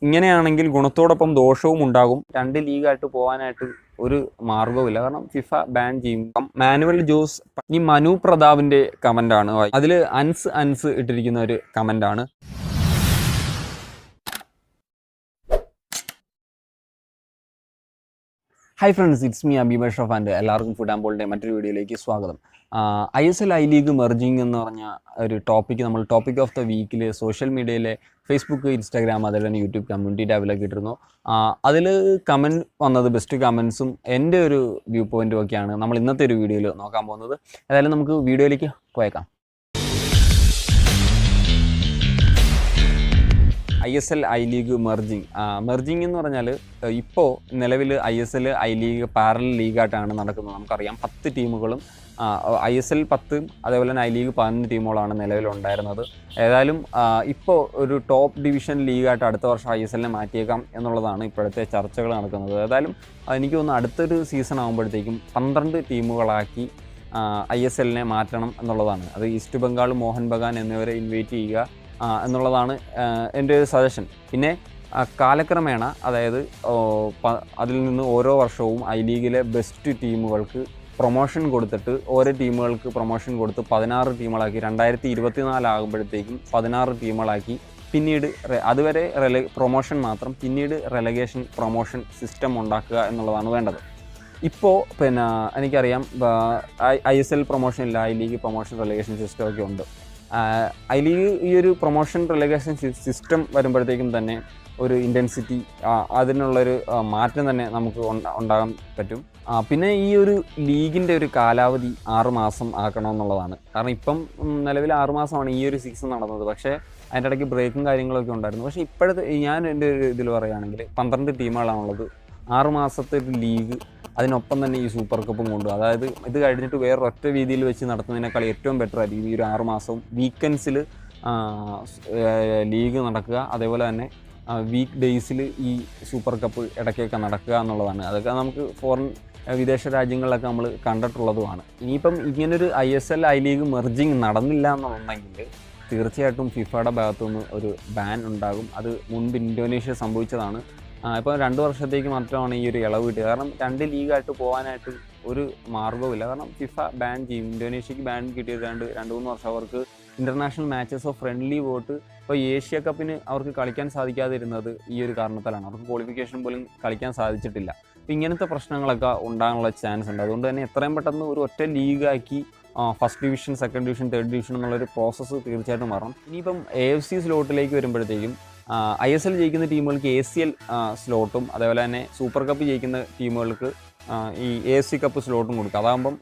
ഇങ്ങനെയാണെങ്കിൽ ഗുണത്തോടൊപ്പം ദോഷവും ഉണ്ടാകും. 2 ലീഗായിട്ട് പോകാനായിട്ട് ഒരു മാർഗവുമില്ല. കാരണം ഫിഫ ബാൻ ചെയ്യും. മാനുവൽ ജോസ് ഈ മനു പ്രതാപിൻ്റെ കമൻ്റാണ്. അതിൽ അൻസ് ഇട്ടിരിക്കുന്ന ഒരു കമൻ്റാണ്. Hi friends, it's me Abi Basharaf and എല്ലാവർക്കും ഫുഡ് ആൻഡ് ബോളിൻ്റെ മറ്റൊരു വീഡിയോയിലേക്ക് സ്വാഗതം. ISL ഐ ലീഗ് മെർജിങ് എന്ന് പറഞ്ഞ ഒരു ടോപ്പിക്ക് നമ്മൾ ടോപ്പിക് ഓഫ് ദ വീക്കിൽ സോഷ്യൽ മീഡിയയിലെ ഫേസ്ബുക്ക്, ഇൻസ്റ്റാഗ്രാം, അതുപോലെ തന്നെ യൂട്യൂബ് കമ്മ്യൂണിറ്റി ടാബിലൊക്കെ ഇട്ടിരുന്നു. അതിൽ കമൻറ്റ് വന്നത് ബെസ്റ്റ് കമൻസും എൻ്റെ ഒരു വ്യൂ പോയിൻറ്റും ഒക്കെയാണ് നമ്മൾ ഇന്നത്തെ ഒരു വീഡിയോയിൽ നോക്കാൻ പോകുന്നത്. ഏതായാലും നമുക്ക് വീഡിയോയിലേക്ക് പോയേക്കാം. ISL ഐ ലീഗ് മെർജിങ് എന്ന് പറഞ്ഞാൽ ഇപ്പോൾ നിലവിൽ ISL ഐ ലീഗ് പാരലൽ ലീഗായിട്ടാണ് നടക്കുന്നത്. നമുക്കറിയാം 10 ടീമുകളും ISL 10 അതേപോലെ തന്നെ ഐ ലീഗ് 11 ടീമുകളാണ് നിലവിലുണ്ടായിരുന്നത്. ഏതായാലും ഇപ്പോൾ ഒരു ടോപ്പ് ഡിവിഷൻ ലീഗായിട്ട് അടുത്ത വർഷം ISL മാറ്റിയേക്കാം എന്നുള്ളതാണ് ഇപ്പോഴത്തെ ചർച്ചകൾ നടക്കുന്നത്. ഏതായാലും എനിക്ക് തോന്നുന്നു അടുത്തൊരു സീസൺ ആകുമ്പോഴത്തേക്കും 12 ടീമുകളാക്കി ISL മാറ്റണം എന്നുള്ളതാണ്. അത് ഈസ്റ്റ് ബംഗാൾ, മോഹൻ ബഗാൻ എന്നിവരെ ഇൻവൈറ്റ് ചെയ്യുക എന്നുള്ളതാണ് എൻ്റെ ഒരു സജഷൻ. പിന്നെ കാലക്രമേണ, അതായത് അതിൽ നിന്ന് ഓരോ വർഷവും ഐ ലീഗിലെ ബെസ്റ്റ് ടീമുകൾക്ക് പ്രൊമോഷൻ കൊടുത്തിട്ട് ഓരോ ടീമുകൾക്ക് പ്രൊമോഷൻ കൊടുത്ത് 16 ടീമുകളാക്കി 2024 ആകുമ്പോഴത്തേക്കും 16 ടീമുകളാക്കി പിന്നീട് അതുവരെ പ്രൊമോഷൻ മാത്രം, പിന്നീട് റെലഗേഷൻ പ്രൊമോഷൻ സിസ്റ്റം ഉണ്ടാക്കുക എന്നുള്ളതാണ് വേണ്ടത്. ഇപ്പോൾ പിന്നെ എനിക്കറിയാം ISL പ്രൊമോഷൻ ഇല്ല, ഐ ലീഗ് പ്രൊമോഷൻ റെലഗേഷൻ സിസ്റ്റമൊക്കെ ഉണ്ട്. ഐ ലീഗ് ഈ ഒരു പ്രൊമോഷൻ റെലഗേഷൻ സിസ്റ്റം വരുമ്പോഴത്തേക്കും തന്നെ ഒരു ഇൻറ്റൻസിറ്റി, അതിനുള്ളൊരു മാറ്റം തന്നെ നമുക്ക് ഉണ്ടാകാൻ പറ്റും. പിന്നെ ഈ ഒരു ലീഗിൻ്റെ ഒരു കാലാവധി 6 മാസം ആക്കണമെന്നുള്ളതാണ്. കാരണം ഇപ്പം നിലവിൽ 6 മാസമാണ് ഈ ഒരു സീസൺ നടന്നത്. പക്ഷേ അതിൻ്റെ ഇടയ്ക്ക് ബ്രേക്കും കാര്യങ്ങളൊക്കെ ഉണ്ടായിരുന്നു. പക്ഷേ ഇപ്പോഴത്തെ ഞാൻ എൻ്റെ ഒരു ഇതിൽ പറയുകയാണെങ്കിൽ 12 ടീമുകളാണുള്ളത്, 6 മാസത്തെ ഒരു ലീഗ്, അതിനൊപ്പം തന്നെ ഈ സൂപ്പർ കപ്പും കൊണ്ടു. അതായത് ഇത് കഴിഞ്ഞിട്ട് വേറൊറ്റ രീതിയിൽ വെച്ച് നടത്തുന്നതിനേക്കാൾ ഏറ്റവും ബെറ്റർ ആയിരിക്കും ഈ ഒരു 6 മാസവും വീക്കെൻഡ്സിൽ ലീഗ് നടക്കുക, അതേപോലെ തന്നെ വീക്ക് ഡേയ്സിൽ ഈ സൂപ്പർ കപ്പ് ഇടയ്ക്കൊക്കെ നടക്കുക എന്നുള്ളതാണ്. അതൊക്കെ നമുക്ക് വിദേശ രാജ്യങ്ങളിലൊക്കെ നമ്മൾ കണ്ടിട്ടുള്ളതുമാണ്. ഇനിയിപ്പം ഇങ്ങനൊരു ISL ഐ ലീഗ് മെർജിങ് നടന്നില്ല എന്നുണ്ടെങ്കിൽ തീർച്ചയായിട്ടും ഫിഫയുടെ ഭാഗത്തുനിന്ന് ഒരു ബാൻ ഉണ്ടാകും. അത് മുൻപ് ഇന്തോനേഷ്യ സംഭവിച്ചതാണ്. ഇപ്പോൾ 2 വർഷത്തേക്ക് മാത്രമാണ് ഈ ഒരു ഇളവ് കിട്ടിയത്. കാരണം 2 ലീഗായിട്ട് പോകാനായിട്ട് ഒരു മാർഗ്ഗവുമില്ല. കാരണം ഫിഫ ബാൻ ചെയ്യും. ഇന്തോനേഷ്യക്ക് ബാൻ കിട്ടിയത് 2-3 വർഷം അവർക്ക് international matches of friendly vote. ഇപ്പോൾ ഏഷ്യ കപ്പിന് അവർക്ക് കളിക്കാൻ സാധിക്കാതിരുന്നത് ഈ ഒരു കാരണത്താലാണ്. അവർക്ക് ക്വാളിഫിക്കേഷൻ പോലും കളിക്കാൻ സാധിച്ചിട്ടില്ല. അപ്പോൾ ഇങ്ങനത്തെ പ്രശ്നങ്ങളൊക്കെ ഉണ്ടാകാനുള്ള ചാൻസ് ഉണ്ട്. അതുകൊണ്ട് തന്നെ എത്രയും പെട്ടെന്ന് ഒരു ഒറ്റ ലീഗാക്കി first division, second division, third division എന്നുള്ളൊരു പ്രോസസ്സ് തീർച്ചയായിട്ടും മാറണം. ഇനിയിപ്പം AFC സ്ലോട്ടിലേക്ക് വരുമ്പോഴത്തേക്കും ISL ജയിക്കുന്ന ടീമുകൾക്ക് ACL സ്ലോട്ടും അതേപോലെ തന്നെ സൂപ്പർ കപ്പ് ജയിക്കുന്ന ടീമുകൾക്ക് ഈ AFC കപ്പ് സ്ലോട്ടും കൊടുക്കുക. അതാകുമ്പം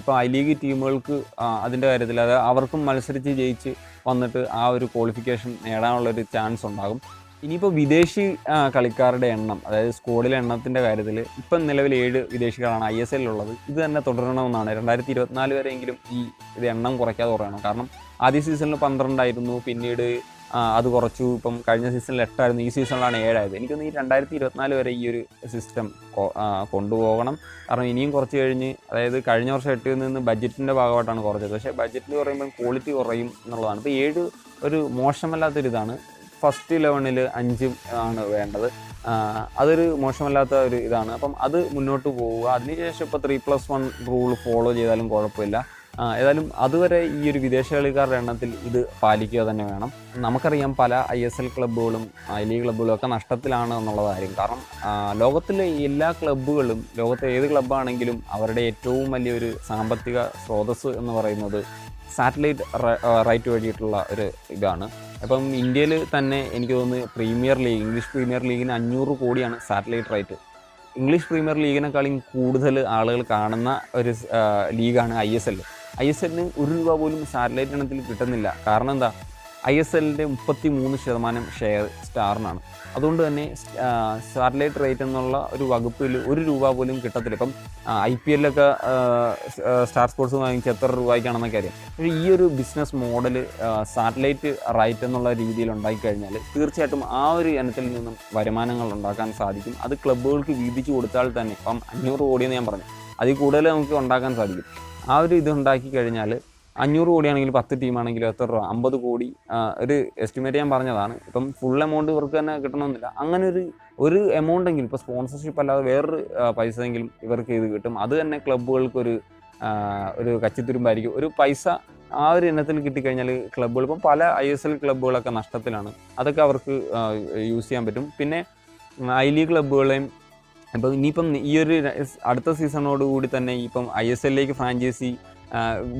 ഇപ്പോൾ ഐ ലീഗ് ടീമുകൾക്ക് അതിൻ്റെ കാര്യത്തിൽ അത് അവർക്കും മത്സരിച്ച് ജയിച്ച് വന്നിട്ട് ആ ഒരു ക്വാളിഫിക്കേഷൻ നേടാനുള്ളൊരു ചാൻസ് ഉണ്ടാകും. ഇനിയിപ്പോൾ വിദേശി കളിക്കാരുടെ എണ്ണം, അതായത് സ്ക്വാഡിലെ എണ്ണത്തിൻ്റെ കാര്യത്തിൽ ഇപ്പം നിലവിൽ 7 വിദേശികളാണ് ISL ഉള്ളത്. ഇത് തന്നെ തുടരണമെന്നാണ്. 2024 വരെയെങ്കിലും ഈ എണ്ണം കുറയ്ക്കാതെ കുറയണം. കാരണം ആദ്യ സീസണിൽ 12 ആയിരുന്നു, പിന്നീട് അത് കുറച്ചു. ഇപ്പം കഴിഞ്ഞ സീസണിൽ 8 ആയിരുന്നു, ഈ സീസണിലാണ് 7 ആയത്. എനിക്കൊന്ന് ഈ 2024 വരെ ഈ ഒരു സിസ്റ്റം കൊണ്ടുപോകണം. കാരണം ഇനിയും കുറച്ച് കഴിഞ്ഞ്, അതായത് കഴിഞ്ഞ വർഷം 8 നിന്ന് ബഡ്ജറ്റിൻ്റെ ഭാഗമായിട്ടാണ് കുറച്ചത്. പക്ഷേ ബഡ്ജറ്റിൽ കുറയുമ്പോൾ ക്വാളിറ്റി കുറയും എന്നുള്ളതാണ്. ഇപ്പോൾ 7 ഒരു മോശമല്ലാത്തൊരിതാണ്. ഫസ്റ്റ് 11ൽ 5 ആണ് വേണ്ടത്. അതൊരു മോശമല്ലാത്ത ഒരു ഇതാണ്. അപ്പം അത് മുന്നോട്ട് പോവുക. അതിനുശേഷം ഇപ്പോൾ 3+1 റൂൾ ഫോളോ ചെയ്താലും കുഴപ്പമില്ല. ഏതായാലും അതുവരെ ഈ ഒരു വിദേശ കളിക്കാരുടെ എണ്ണത്തിൽ ഇത് പാലിക്കുക തന്നെ വേണം. നമുക്കറിയാം പല ISL ക്ലബ്ബുകളും ഐ ലീഗ് ക്ലബ്ബുകളും ഒക്കെ നഷ്ടത്തിലാണ് എന്നുള്ള കാര്യം. കാരണം ലോകത്തിലെ എല്ലാ ക്ലബ്ബുകളും, ലോകത്തെ ഏത് ക്ലബ്ബാണെങ്കിലും അവരുടെ ഏറ്റവും വലിയൊരു സാമ്പത്തിക സ്രോതസ്സ് എന്ന് പറയുന്നത് സാറ്റലൈറ്റ് റൈറ്റ് വഴിയിട്ടുള്ള ഒരു ഇതാണ്. അപ്പം ഇന്ത്യയിൽ തന്നെ എനിക്ക് തോന്നുന്നു പ്രീമിയർ ലീഗ്, ഇംഗ്ലീഷ് പ്രീമിയർ ലീഗിന് 500 കോടിയാണ് സാറ്റലൈറ്റ് റൈറ്റ്. ഇംഗ്ലീഷ് പ്രീമിയർ ലീഗിനേക്കാളും കൂടുതൽ ആളുകൾ കാണുന്ന ഒരു ലീഗാണ് ISL. ISLന് 1 രൂപ പോലും സാറ്റലൈറ്റ് ഇനത്തിൽ കിട്ടുന്നില്ല. കാരണം എന്താ? ISLൻ്റെ 33% ഷെയർ സ്റ്റാറിനാണ്. അതുകൊണ്ട് തന്നെ സാറ്റലൈറ്റ് റേറ്റ് എന്നുള്ള ഒരു വകുപ്പിൽ 1 രൂപ പോലും കിട്ടത്തില്ല. ഇപ്പം IPL സ്റ്റാർ സ്പോർട്സ് വാങ്ങിച്ച് എത്ര രൂപയ്ക്കാണെന്നൊക്കെ അറിയാം. പക്ഷേ ഈ ഒരു ബിസിനസ് മോഡൽ സാറ്റലൈറ്റ് റൈറ്റ് എന്നുള്ള രീതിയിൽ ഉണ്ടായിക്കഴിഞ്ഞാൽ തീർച്ചയായിട്ടും ആ ഒരു ഇനത്തിൽ നിന്നും വരുമാനങ്ങൾ ഉണ്ടാക്കാൻ സാധിക്കും. അത് ക്ലബ്ബുകൾക്ക് വീതിച്ചു കൊടുത്താൽ തന്നെ, ഇപ്പം 500 കോടിയെന്ന് ഞാൻ പറഞ്ഞു, അതിൽ കൂടുതൽ നമുക്ക് ഉണ്ടാക്കാൻ സാധിക്കും. ആ ഒരു ഇത് ഉണ്ടാക്കി കഴിഞ്ഞാൽ 500 കോടിയാണെങ്കിൽ 10 ടീമാണെങ്കിലും എത്ര രൂപ, 50 കോടി ഒരു എസ്റ്റിമേറ്റ് ഞാൻ പറഞ്ഞതാണ്. ഇപ്പം ഫുൾ എമൗണ്ട് ഇവർക്ക് തന്നെ കിട്ടണമെന്നില്ല. അങ്ങനെ ഒരു എമൗണ്ട് എങ്കിലും ഇപ്പോൾ സ്പോൺസർഷിപ്പ് അല്ലാതെ വേറൊരു പൈസയെങ്കിലും ഇവർക്ക് ഇത് കിട്ടും. അത് തന്നെ ക്ലബ്ബുകൾക്കൊരു ഒരു കച്ചിത്തുരുമ്പായിരിക്കും. ഒരു പൈസ ആ ഒരു ഇനത്തിൽ കിട്ടിക്കഴിഞ്ഞാൽ ക്ലബ്ബുകൾ, ഇപ്പം പല ISL ക്ലബ്ബുകളൊക്കെ നഷ്ടത്തിലാണ്. അതൊക്കെ അവർക്ക് യൂസ് ചെയ്യാൻ പറ്റും. പിന്നെ ഐ ലീഗ് ക്ലബ്ബുകളെയും ഇപ്പം ഇനിയിപ്പം ഈ ഒരു അടുത്ത സീസണോട് കൂടി തന്നെ ഇപ്പം ISLലേക്ക് ഫ്രാഞ്ചൈസി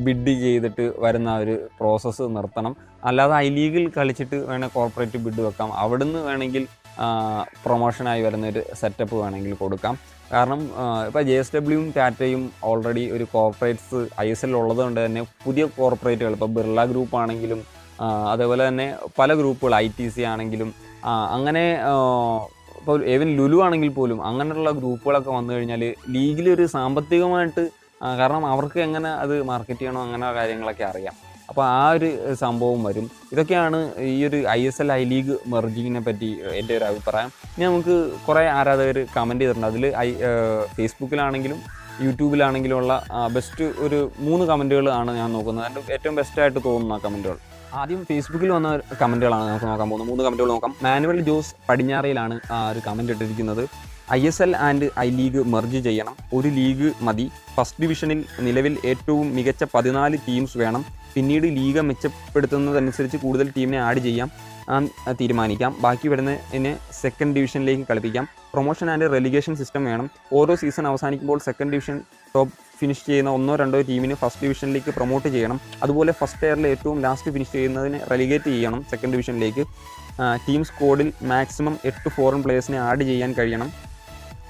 ബിഡ് ചെയ്തിട്ട് വരുന്ന ഒരു പ്രോസസ്സ് നിർത്തണം. അല്ലാതെ ഐ ലീഗിൽ കളിച്ചിട്ട് വേണേൽ കോർപ്പറേറ്റ് ബിഡ് വെക്കാം. അവിടുന്ന് വേണമെങ്കിൽ പ്രൊമോഷനായി വരുന്നൊരു സെറ്റപ്പ് വേണമെങ്കിൽ കൊടുക്കാം. കാരണം ഇപ്പോൾ JSWയും ടാറ്റയും ഓൾറെഡി ഒരു കോർപ്പറേറ്റ്സ് ISL ഉള്ളത് കൊണ്ട് തന്നെ പുതിയ കോർപ്പറേറ്റുകൾ, ഇപ്പോൾ ബിർള ഗ്രൂപ്പ് ആണെങ്കിലും അതേപോലെ തന്നെ പല ഗ്രൂപ്പുകൾ ITC ആണെങ്കിലും അങ്ങനെ ഇപ്പോൾ ഈവൻ ലുലു ആണെങ്കിൽ പോലും അങ്ങനെയുള്ള ഗ്രൂപ്പുകളൊക്കെ വന്നു കഴിഞ്ഞാൽ ലീഗിലൊരു സാമ്പത്തികമായിട്ട്, കാരണം അവർക്ക് എങ്ങനെ അത് മാർക്കറ്റ് ചെയ്യണോ അങ്ങനെ കാര്യങ്ങളൊക്കെ അറിയാം. അപ്പോൾ ആ ഒരു സംഭവം വരും. ഇതൊക്കെയാണ് ഈ ഒരു ISL ഐ ലീഗ് മെർജിങ്ങിനെ പറ്റി എൻ്റെ ഒരു അഭിപ്രായം. ഇനി നമുക്ക് കുറേ ആരാധകർ കമൻറ്റ് ചെയ്തിട്ടുണ്ട്. അതിൽ ഫേസ്ബുക്കിലാണെങ്കിലും യൂട്യൂബിലാണെങ്കിലും ഉള്ള ബെസ്റ്റ് ഒരു 3 കമൻറ്റുകൾ ആണ് ഞാൻ നോക്കുന്നത്. എൻ്റെ ഏറ്റവും ബെസ്റ്റായിട്ട് തോന്നുന്ന കമൻറ്റുകൾ. ആദ്യം ഫേസ്ബുക്കിൽ വന്ന കമൻറ്റുകളാണ് നമുക്ക് നോക്കാൻ പോകുന്നത്. 3 കമൻറ്റുകൾ നോക്കാം. മാനുവൽ ജോസ് പടിഞ്ഞാറയിലാണ് ഒരു കമൻറ്റ് ഇട്ടിരിക്കുന്നത്. ISL and I league merge ചെയ്യണം, ഒരു ലീഗ് മതി. ഫസ്റ്റ് ഡിവിഷനിൽ നിലവിൽ ഏറ്റവും മികച്ച 14 ടീംസ് വേണം. പിന്നീട് ലീഗ് മെച്ചപ്പെടുത്തുന്നതനുസരിച്ച് കൂടുതൽ ടീമിനെ ആഡ് ചെയ്യാം, തീരുമാനിക്കാം. ബാക്കി വരുന്നതിനെ സെക്കൻഡ് ഡിവിഷനിലേക്ക് കളിപ്പിക്കാം. പ്രൊമോഷൻ ആൻഡ് റെലിഗേഷൻ സിസ്റ്റം വേണം. ഓരോ സീസൺ അവസാനിക്കുമ്പോൾ സെക്കൻഡ് ഡിവിഷൻ ടോപ്പ് ഫിനിഷ് ചെയ്യുന്ന 1-2 ടീമിന് ഫസ്റ്റ് ഡിവിഷനിലേക്ക് പ്രൊമോട്ട് ചെയ്യണം. അതുപോലെ ഫസ്റ്റ് ഇയറിൽ ഏറ്റവും ലാസ്റ്റ് ഫിനിഷ് ചെയ്യുന്നതിനെ റെലിഗേറ്റ് ചെയ്യണം സെക്കൻഡ് ഡിവിഷനിലേക്ക്. ടീം സ്ക്വാഡിൽ മാക്സിമം 8 ഫോറിൻ പ്ലേയേഴ്സിനെ ആഡ് ചെയ്യാൻ കഴിയണം.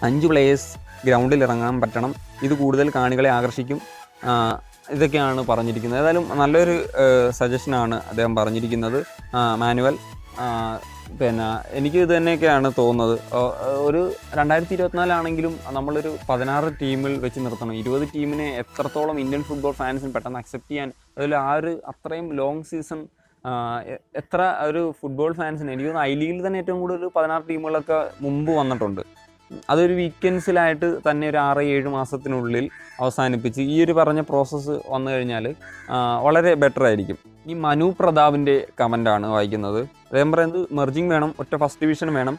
5 പ്ലേയേഴ്സ് ഗ്രൗണ്ടിൽ ഇറങ്ങാൻ പറ്റണം. ഇത് കൂടുതൽ കാണികളെ ആകർഷിക്കും. ഇതൊക്കെയാണ് പറഞ്ഞിരിക്കുന്നത്. ഏതായാലും നല്ലൊരു സജഷനാണ് അദ്ദേഹം പറഞ്ഞിരിക്കുന്നത്, മാനുവൽ. പിന്നെ എനിക്ക് ഇത് തന്നെയൊക്കെയാണ് തോന്നുന്നത്. ഒരു 2024 ആണെങ്കിലും നമ്മളൊരു 16 ടീമിൽ വെച്ച് നിർത്തണം. 20 ടീമിനെ എത്രത്തോളം ഇന്ത്യൻ ഫുട്ബോൾ ഫാൻസിന് പെട്ടെന്ന് അക്സെപ്റ്റ് ചെയ്യാൻ, അതിൽ ആ ഒരു അത്രയും ലോങ് സീസൺ എത്ര ഒരു ഫുട്ബോൾ ഫാൻസിന്, എനിക്ക് തോന്നുന്നു ഐ ലീഗിൽ തന്നെ ഏറ്റവും കൂടുതൽ 16 ടീമുകളൊക്കെ മുമ്പ് വന്നിട്ടുണ്ട്. അതൊരു വീക്കെൻഡ്സിലായിട്ട് തന്നെ ഒരു 6-7 മാസത്തിനുള്ളിൽ അവസാനിപ്പിച്ച് ഈ ഒരു പറഞ്ഞ പ്രോസസ്സ് വന്നു കഴിഞ്ഞാൽ വളരെ ബെറ്റർ ആയിരിക്കും. ഈ മനു പ്രതാപിൻ്റെ കമൻ്റാണ് വായിക്കുന്നത്. അദ്ദേഹം പറയുന്നത് മെർജിങ് വേണം, ഒറ്റ ഫസ്റ്റ് ഡിവിഷൻ വേണം,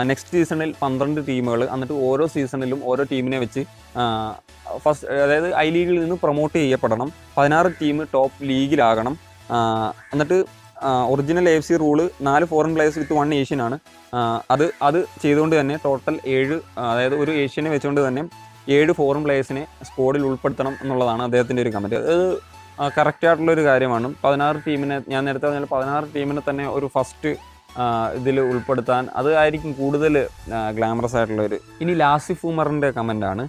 നെക്സ്റ്റ് സീസണിൽ 12 ടീമുകൾ, എന്നിട്ട് ഓരോ സീസണിലും ഓരോ ടീമിനെ വെച്ച് ഫസ്റ്റ്, അതായത് ഐ ലീഗിൽ നിന്ന് പ്രൊമോട്ട് ചെയ്യപ്പെടണം. 16 ടീം ടോപ്പ് ലീഗിലാകണം. എന്നിട്ട് original AFC rule 4 foreign players with 1 Asian ആണ്. അത് ചെയ്തുകൊണ്ട് തന്നെ ടോട്ടൽ 7, അതായത് ഒരു ഏഷ്യനെ വെച്ചുകൊണ്ട് തന്നെ 7 ഫോറിൻ പ്ലേയേഴ്സിനെ സ്ക്വാഡിൽ ഉൾപ്പെടുത്തണം എന്നുള്ളതാണ് അദ്ദേഹത്തിൻ്റെ ഒരു കമൻറ്റ്. അത് കറക്റ്റായിട്ടുള്ളൊരു കാര്യമാണ്. 16 ടീമിനെ, ഞാൻ നേരത്തെ പറഞ്ഞാൽ 16 ടീമിനെ തന്നെ ഒരു ഫസ്റ്റ് ഇതിൽ ഉൾപ്പെടുത്താൻ അതായിരിക്കും കൂടുതൽ ഗ്ലാമറസ് ആയിട്ടുള്ളൊരു. ഇനി ലാസിഫ് ഉമറിൻ്റെ കമൻ്റാണ്.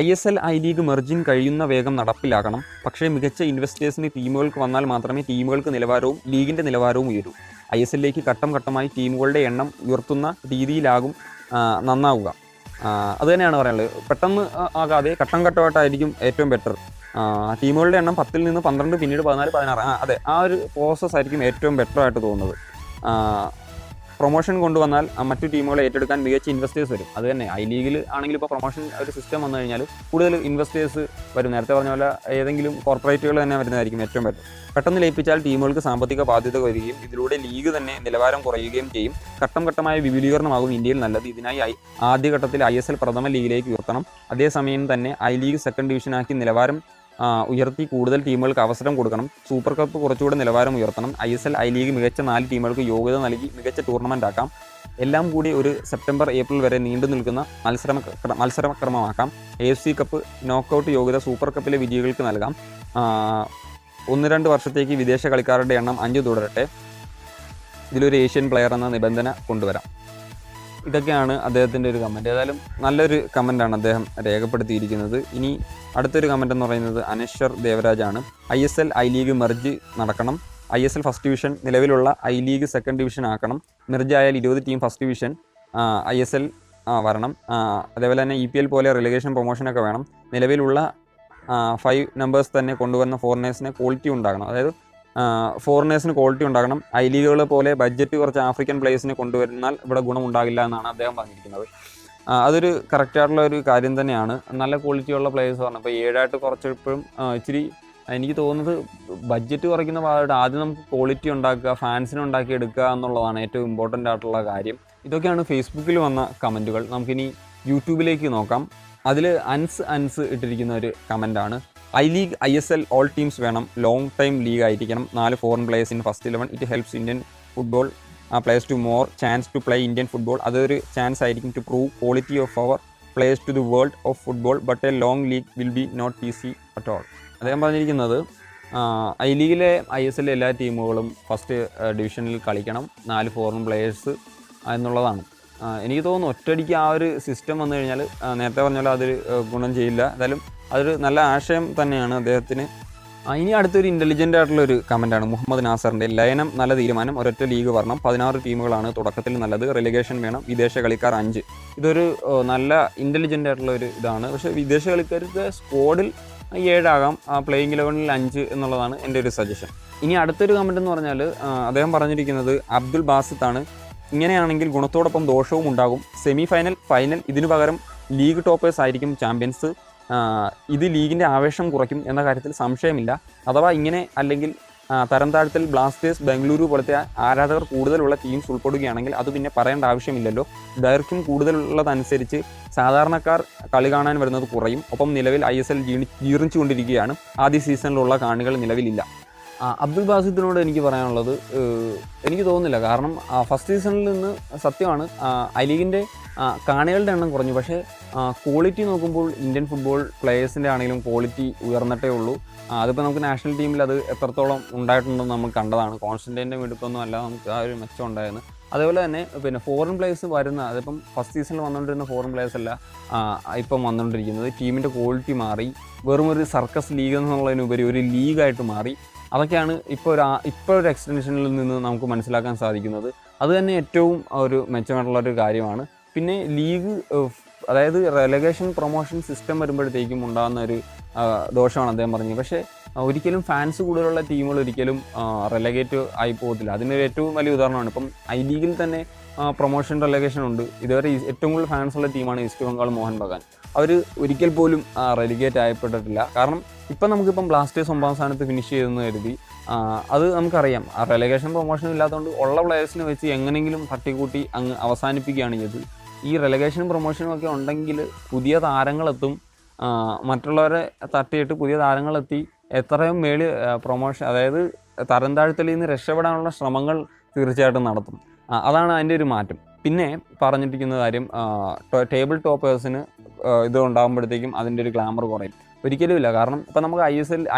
ISL ഐ ലീഗ് മെർജിങ് കഴിയുന്ന വേഗം നടപ്പിലാക്കണം. പക്ഷേ മികച്ച ഇൻവെസ്റ്റേഴ്സിന് ടീമുകൾക്ക് വന്നാൽ മാത്രമേ ടീമുകൾക്ക് നിലവാരവും ലീഗിൻ്റെ നിലവാരവും ഉയരൂ. ISLലേക്ക് ഘട്ടം ഘട്ടമായി ടീമുകളുടെ എണ്ണം ഉയർത്തുന്ന രീതിയിലാകും നന്നാവുക. അത് തന്നെയാണ് പറയാനുള്ളത്. പെട്ടെന്ന് ആകാതെ ഘട്ടം ഘട്ടമായിട്ടായിരിക്കും ഏറ്റവും ബെറ്റർ. ടീമുകളുടെ എണ്ണം 10-ൽ നിന്ന് 12, പിന്നീട് 14, 16. അതെ, ആ ഒരു പ്രോസസ്സ് ആയിരിക്കും ഏറ്റവും ബെറ്റർ ആയിട്ട് തോന്നുന്നത്. പ്രൊമോഷൻ കൊണ്ടുവന്നാൽ മറ്റു ടീമുകളെ ഏറ്റെടുക്കാൻ മികച്ച ഇൻവെസ്റ്റേഴ്സ് വരും. അത് തന്നെ ഐ ലീഗിൽ ആണെങ്കിൽ ഇപ്പോൾ പ്രൊമോഷൻ ഒരു സിസ്റ്റം വന്നു കഴിഞ്ഞാൽ കൂടുതൽ ഇൻവെസ്റ്റേഴ്സ് വരും. നേരത്തെ പറഞ്ഞ പോലെ ഏതെങ്കിലും കോർപ്പറേറ്റുകൾ തന്നെ വരുന്നതായിരിക്കും ഏറ്റവും ബെറ്റർ. പെട്ടെന്ന് ലയിപ്പിച്ചാൽ ടീമുകൾക്ക് സാമ്പത്തിക ബാധ്യത വരികയും ഇതിലൂടെ ലീഗ് തന്നെ നിലവാരം കുറയുകയും ചെയ്യും. ഘട്ടം ഘട്ടമായ വിപുലീകരണമാകും ഇന്ത്യയിൽ നല്ലത്. ഇതിനായി ആദ്യഘട്ടത്തിൽ ISL പ്രഥമ ലീഗിലേക്ക് ഉയർത്തണം. അതേസമയം തന്നെ ഐ ലീഗ് സെക്കൻഡ് ഡിവിഷനാക്കി നിലവാരം ഉയർത്തി കൂടുതൽ ടീമുകൾക്ക് അവസരം കൊടുക്കണം. സൂപ്പർ കപ്പ് കുറച്ചുകൂടെ നിലവാരം ഉയർത്തണം. ISL ഐ ലീഗ് മികച്ച 4 ടീമുകൾക്ക് യോഗ്യത നൽകി മികച്ച ടൂർണമെൻ്റ് ആക്കാം. എല്ലാം കൂടി ഒരു സെപ്റ്റംബർ-ഏപ്രിൽ വരെ നീണ്ടു നിൽക്കുന്ന മത്സരക്രമമാക്കാം. AFC കപ്പ് നോക്കൌട്ട് യോഗ്യത സൂപ്പർ കപ്പിലെ വിജയികൾക്ക് നൽകാം. 1-2 വർഷത്തേക്ക് വിദേശ കളിക്കാരുടെ എണ്ണം 5 തുടരട്ടെ. ഇതിലൊരു ഏഷ്യൻ പ്ലെയർ എന്ന നിബന്ധന കൊണ്ടുവരാം. ഇതൊക്കെയാണ് അദ്ദേഹത്തിൻ്റെ ഒരു കമൻറ്റ്. ഏതായാലും നല്ലൊരു കമൻറ്റാണ് അദ്ദേഹം രേഖപ്പെടുത്തിയിരിക്കുന്നത്. ഇനി അടുത്തൊരു കമൻറ്റ് എന്ന് പറയുന്നത് അനശ്വർ ദേവരാജാണ്. ISL ഐ ലീഗ് മെർജ് നടക്കണം. ISL ഫസ്റ്റ് ഡിവിഷൻ നിലവിലുള്ള ഐ ലീഗ് സെക്കൻഡ് ഡിവിഷൻ ആക്കണം. മെർജ് ആയാൽ 20 ടീം ഫസ്റ്റ് ഡിവിഷൻ ISL വരണം. അതേപോലെ തന്നെ EPL പോലെ റിലഗേഷൻ പ്രൊമോഷനൊക്കെ വേണം. നിലവിലുള്ള 5 നമ്പേഴ്സ് തന്നെ കൊണ്ടുവരുന്ന ഫോറിനേഴ്സിന് ക്വാളിറ്റി ഉണ്ടാകണം. അതായത് ഫോറിനേഴ്സിന് ക്വാളിറ്റി ഉണ്ടാകണം. ഐ ലീഗുകളെ പോലെ ബഡ്ജറ്റ് കുറച്ച് ആഫ്രിക്കൻ പ്ലേയേഴ്സിനെ കൊണ്ടുവരുന്നാൽ ഇവിടെ ഗുണമുണ്ടാകില്ല എന്നാണ് അദ്ദേഹം പറഞ്ഞിരിക്കുന്നത്. അതൊരു കറക്റ്റായിട്ടുള്ള ഒരു കാര്യം തന്നെയാണ്. നല്ല ക്വാളിറ്റിയുള്ള പ്ലേയേഴ്സ് പറഞ്ഞു. ഇപ്പോൾ 7 കുറച്ചപ്പോഴും ഇച്ചിരി എനിക്ക് തോന്നുന്നത് ബഡ്ജറ്റ് കുറയ്ക്കുന്ന ഭാഗമായിട്ട് ആദ്യം നമുക്ക് ക്വാളിറ്റി ഉണ്ടാക്കുക, ഫാൻസിനെ ഉണ്ടാക്കി എടുക്കുക എന്നുള്ളതാണ് ഏറ്റവും ഇമ്പോർട്ടൻ്റ് ആയിട്ടുള്ള കാര്യം. ഇതൊക്കെയാണ് ഫേസ്ബുക്കിൽ വന്ന കമൻറ്റുകൾ. നമുക്കിനി യൂട്യൂബിലേക്ക് നോക്കാം. അതിൽ അൻസ് ഇട്ടിരിക്കുന്ന ഒരു കമൻറ്റാണ്. I league ISL all teams വേണം, ലോങ് ടൈം ലീഗ് ആയിരിക്കണം, 4 foreign players in first 11. It helps Indian football players to more chance to play Indian football. അതൊരു ചാൻസ് ആയിരിക്കും to prove quality of our players to the world of football. But a long league will be not easy at all. അദ്ദേഹം പറഞ്ഞിരിക്കുന്നത് I ലീഗിലെ ISL എല്ലാ ടീമുകളും first ഡിവിഷനിൽ കളിക്കണം, 4 foreign players എന്നുള്ളതാണ്. എനിക്ക് തോന്നുന്നു ഒറ്റയടിക്ക് ആ ഒരു സിസ്റ്റം വന്നു കഴിഞ്ഞാൽ നേരത്തെ പറഞ്ഞാലും അതൊരു ഗുണം ചെയ്യില്ല. എന്തായാലും അതൊരു നല്ല ആശയം തന്നെയാണ് അദ്ദേഹത്തിന്. ഇനി അടുത്തൊരു ഇൻ്റലിജൻ്റ് ആയിട്ടുള്ളൊരു കമൻറ്റാണ് മുഹമ്മദ് നാസറിൻ്റെ. ലയനം നല്ല തീരുമാനം, ഒരൊറ്റ ലീഗ് വരണം, 16 ടീമുകളാണ് തുടക്കത്തിൽ നല്ലത്, റിലിഗേഷൻ വേണം, വിദേശ കളിക്കാർ 5. ഇതൊരു നല്ല ഇൻ്റലിജൻ്റ് ആയിട്ടുള്ള ഒരു ഇതാണ്. പക്ഷേ വിദേശ കളിക്കാർക്ക് സ്ക്വാഡിൽ 7 ആകാം, പ്ലേയിങ് 11-ൽ 5 എന്നുള്ളതാണ് എൻ്റെ ഒരു സജഷൻ. ഇനി അടുത്തൊരു കമൻറ്റ് എന്ന് പറഞ്ഞാൽ അദ്ദേഹം പറഞ്ഞിരിക്കുന്നത് അബ്ദുൽ ബാസിത്താണ്. ഇങ്ങനെയാണെങ്കിൽ ഗുണത്തോടൊപ്പം ദോഷവും ഉണ്ടാകും. സെമി ഫൈനൽ, ഫൈനൽ ഇതിനു പകരം ലീഗ് ടോപ്പേഴ്സ് ആയിരിക്കും ചാമ്പ്യൻസ്. ഇത് ലീഗിൻ്റെ ആവേശം കുറയ്ക്കും എന്ന കാര്യത്തിൽ സംശയമില്ല. അഥവാ ഇങ്ങനെ അല്ലെങ്കിൽ തരം താഴ്ത്തൽ ബ്ലാസ്റ്റേഴ്സ്, ബംഗളൂരു പോലത്തെ ആരാധകർ കൂടുതലുള്ള ടീംസ് ഉൾപ്പെടുകയാണെങ്കിൽ അത് പിന്നെ പറയേണ്ട ആവശ്യമില്ലല്ലോ. ദൈർഘ്യം കൂടുതലുള്ളതനുസരിച്ച് സാധാരണക്കാർ കളി കാണാൻ വരുന്നത് കുറയും. ഒപ്പം നിലവിൽ ISL ജീർണിച്ചുകൊണ്ടിരിക്കുകയാണ്. ആദ്യ സീസണിലുള്ള കാണികൾ നിലവിലില്ല. അബ്ദുൽ ബാസിത്തിനോട് എനിക്ക് പറയാനുള്ളത്, എനിക്ക് തോന്നുന്നില്ല. കാരണം ഫസ്റ്റ് സീസണിൽ നിന്ന് സത്യമാണ് ഐ ലീഗിൻ്റെ കാണികളുടെ എണ്ണം കുറഞ്ഞു, പക്ഷേ ക്വാളിറ്റി നോക്കുമ്പോൾ ഇന്ത്യൻ ഫുട്ബോൾ പ്ലേയേഴ്സിൻ്റെ ആണെങ്കിലും ക്വാളിറ്റി ഉയർന്നിട്ടേ ഉള്ളൂ. അതിപ്പോൾ നമുക്ക് നാഷണൽ ടീമിൽ അത് എത്രത്തോളം ഉണ്ടായിട്ടുണ്ടെന്ന് നമ്മൾ കണ്ടതാണ്. കോൺസ്റ്റൻറ്റൈൻ്റെ മിടുക്കൊന്നും അല്ല നമുക്ക് ആ ഒരു മെച്ചം ഉണ്ടായിരുന്നു. അതേപോലെ തന്നെ പിന്നെ ഫോറിൻ പ്ലേയേഴ്സ് വരുന്ന, അതിപ്പം ഫസ്റ്റ് സീസണിൽ വന്നുകൊണ്ടിരുന്ന ഫോറിൻ പ്ലേയേഴ്സ് അല്ല ഇപ്പം വന്നുകൊണ്ടിരിക്കുന്നത്. ടീമിൻ്റെ ക്വാളിറ്റി മാറി, വെറും ഒരു സർക്കസ് ലീഗ് എന്നുള്ളതിനുപരി ഒരു ലീഗായിട്ട് മാറി. അതൊക്കെയാണ് ഇപ്പോൾ ഒരു എക്സ്റ്റൻഷനിൽ നിന്ന് നമുക്ക് മനസ്സിലാക്കാൻ സാധിക്കുന്നത്. അത് തന്നെ ഏറ്റവും ഒരു മെച്ചമായിട്ടുള്ളൊരു കാര്യമാണ്. പിന്നെ ലീഗ്, അതായത് റെലഗേഷൻ പ്രൊമോഷൻ സിസ്റ്റം വരുമ്പോഴത്തേക്കും ഉണ്ടാകുന്ന ഒരു ദോഷമാണ് അദ്ദേഹം പറഞ്ഞത്. പക്ഷേ ഒരിക്കലും ഫാൻസ് കൂടുതലുള്ള ടീമുകൾ ഒരിക്കലും റെലഗേറ്റ് ആയി പോകത്തില്ല. അതിനൊരു ഏറ്റവും വലിയ ഉദാഹരണമാണ് ഇപ്പം ഐ ലീഗിൽ തന്നെ പ്രൊമോഷൻ റെലഗേഷൻ ഉണ്ട്. ഇതുവരെ ഏറ്റവും കൂടുതൽ ഫാൻസുള്ള ടീമാണ് ഈസ്റ്റ് ബംഗാൾ മോഹൻ ബഗാൻ. അവർ ഒരിക്കൽ പോലും റെലിഗേറ്റ് ആയപ്പെട്ടിട്ടില്ല. കാരണം ഇപ്പം നമുക്കിപ്പം ബ്ലാസ്റ്റേഴ്സ് 9ാം സ്ഥാനത്ത് ഫിനിഷ് ചെയ്തെന്ന് കരുതി അത് നമുക്കറിയാം. റെലഗേഷൻ പ്രൊമോഷൻ ഇല്ലാത്തതുകൊണ്ട് ഉള്ള പ്ലേയേഴ്സിനെ വെച്ച് എങ്ങനെയെങ്കിലും തട്ടിക്കൂട്ടി അങ്ങ് അവസാനിപ്പിക്കുകയാണ് ചെയ്തത്. ഈ റെലഗേഷനും പ്രൊമോഷനും ഒക്കെ ഉണ്ടെങ്കിൽ പുതിയ താരങ്ങളെത്തും, മറ്റുള്ളവരെ തട്ടിയിട്ട് പുതിയ താരങ്ങളെത്തി എത്രയും മേളിൽ പ്രൊമോഷൻ, അതായത് തരം താഴ്ത്തലിൽ നിന്ന് രക്ഷപ്പെടാനുള്ള ശ്രമങ്ങൾ തീർച്ചയായിട്ടും നടത്തും. അതാണ് അതിൻ്റെ ഒരു മാറ്റം. പിന്നെ പറഞ്ഞിരിക്കുന്ന കാര്യം, ടേബിൾ ടോപ്പേഴ്സിന് ഇത് ഉണ്ടാകുമ്പോഴത്തേക്കും അതിൻ്റെ ഒരു ഗ്ലാമർ കുറയും. ഒരിക്കലുമില്ല. കാരണം ഇപ്പം നമുക്ക്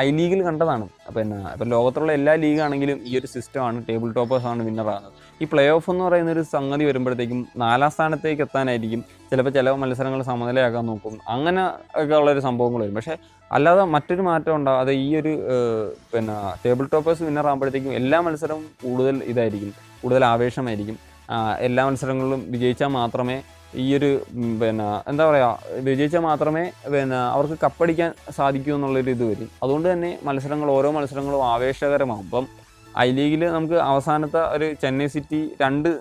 ഐ ലീഗിൽ കണ്ടതാണ്. പിന്നെ ഇപ്പം ലോകത്തുള്ള എല്ലാ ലീഗാണെങ്കിലും ഈ ഒരു സിസ്റ്റമാണ്, ടേബിൾ ടോപ്പേഴ്സാണ് വിന്നറാകുന്നത്. ഈ പ്ലേ ഓഫ് എന്ന് പറയുന്നൊരു സംഗതി വരുമ്പോഴത്തേക്കും 4ാം സ്ഥാനത്തേക്ക് എത്താനായിരിക്കും ചിലപ്പോൾ ചില മത്സരങ്ങൾ സമനിലയാക്കാൻ നോക്കും. അങ്ങനെ ഒക്കെ ഉള്ളൊരു സംഭവങ്ങൾ വരും. പക്ഷേ അല്ലാതെ മറ്റൊരു മാറ്റം ഉണ്ടാകും. അത് ഈ ഒരു പിന്നെ ടേബിൾ ടോപ്പേഴ്സ് വിന്നറാകുമ്പോഴത്തേക്കും എല്ലാ മത്സരവും കൂടുതൽ ഇതായിരിക്കും, കൂടുതൽ ആവേശമായിരിക്കും. എല്ലാ മത്സരങ്ങളിലും വിജയിച്ചാൽ മാത്രമേ ഈ ഒരു പിന്നെ എന്താ പറയുക, വിജയിച്ചാൽ മാത്രമേ പിന്നെ അവർക്ക് കപ്പടിക്കാൻ സാധിക്കൂ എന്നുള്ളൊരു ഇത് വരും. അതുകൊണ്ട് തന്നെ ഓരോ മത്സരങ്ങളും ആവേശകരമാകും. ഇപ്പം ഐ ലീഗിൽ നമുക്ക് അവസാനത്തെ ഒരു ചെന്നൈ സിറ്റി 2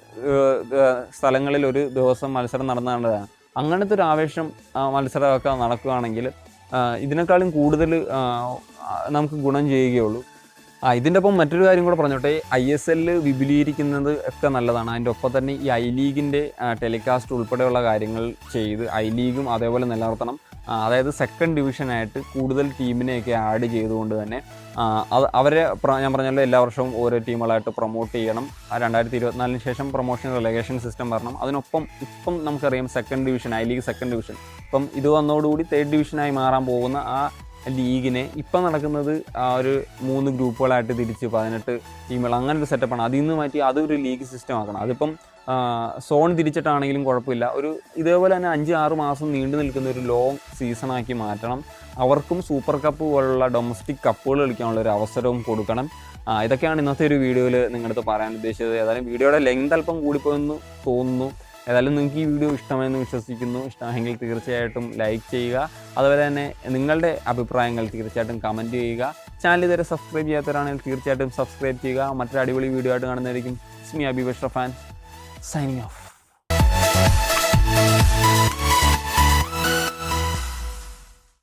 സ്ഥലങ്ങളിൽ ഒരു ദിവസം മത്സരം നടന്നതാണ്. അങ്ങനത്തെ ഒരു ആവേശം മത്സരമൊക്കെ നടക്കുകയാണെങ്കിൽ ഇതിനേക്കാളും കൂടുതൽ നമുക്ക് ഗുണം ചെയ്യുകയുള്ളൂ. ഇതിൻ്റെ ഒപ്പം മറ്റൊരു കാര്യം കൂടെ പറഞ്ഞോട്ടെ, ISL വിപുലീകരിക്കുന്നത് ഒക്കെ നല്ലതാണ്. അതിൻ്റെ ഒപ്പം തന്നെ ഈ ഐ ലീഗിൻ്റെ ടെലികാസ്റ്റ് ഉൾപ്പെടെയുള്ള കാര്യങ്ങൾ ചെയ്ത് ഐ ലീഗും അതേപോലെ നിലനിർത്തണം. അതായത് സെക്കൻഡ് ഡിവിഷനായിട്ട് കൂടുതൽ ടീമിനെയൊക്കെ ആഡ് ചെയ്തുകൊണ്ട് തന്നെ അവരെ ഞാൻ പറഞ്ഞല്ലോ എല്ലാ വർഷവും ഓരോ ടീമുകളായിട്ട് പ്രൊമോട്ട് ചെയ്യണം. 2024 ശേഷം പ്രൊമോഷൻ റിലഗേഷൻ സിസ്റ്റം വരണം. അതിനൊപ്പം ഇപ്പം നമുക്കറിയാം second division, I league second division, ഇപ്പം ഇത് വന്നതോടുകൂടി 3rd ഡിവിഷനായി മാറാൻ പോകുന്ന ആ ലീഗിനെ ഇപ്പം നടക്കുന്നത് ഒരു 3 ഗ്രൂപ്പുകളായിട്ട് തിരിച്ച് 18 ടീമുകൾ, അങ്ങനെ ഒരു സെറ്റപ്പാണ്. അതിൽ നിന്ന് മാറ്റി അതൊരു ലീഗ് സിസ്റ്റം ആക്കണം. അതിപ്പം സോൺ തിരിച്ചിട്ടാണെങ്കിലും കുഴപ്പമില്ല. ഇതേപോലെ തന്നെ 5-6 മാസം നീണ്ടു നിൽക്കുന്ന ഒരു ലോങ് സീസണാക്കി മാറ്റണം. അവർക്കും സൂപ്പർ കപ്പ് പോലുള്ള ഡൊമസ്റ്റിക് കപ്പുകൾ കളിക്കാനുള്ള ഒരു അവസരവും കൊടുക്കണം. ഇതൊക്കെയാണ് ഇന്നത്തെ ഒരു വീഡിയോയിൽ നിങ്ങളടുത്ത് പറയാൻ ഉദ്ദേശിച്ചത്. ഏതായാലും വീഡിയോയുടെ ലെങ്ത് അല്പം കൂടിപ്പോയെന്ന് തോന്നുന്നു. ഏതായാലും നിങ്ങൾക്ക് ഈ വീഡിയോ ഇഷ്ടമായെന്ന് വിശ്വസിക്കുന്നു. ഇഷ്ടമായെങ്കിൽ തീർച്ചയായിട്ടും ലൈക്ക് ചെയ്യുക. അതുപോലെ തന്നെ നിങ്ങളുടെ അഭിപ്രായങ്ങൾ തീർച്ചയായിട്ടും കമൻറ്റ് ചെയ്യുക. ചാനൽ ഇതുവരെ സബ്സ്ക്രൈബ് ചെയ്യാത്തവരാണെങ്കിൽ തീർച്ചയായിട്ടും സബ്സ്ക്രൈബ് ചെയ്യുക. മറ്റൊരു അടിപൊളി വീഡിയോ ആയിട്ട് കാണുന്നതായിരിക്കും. It's me Abi Basharaf, signing of.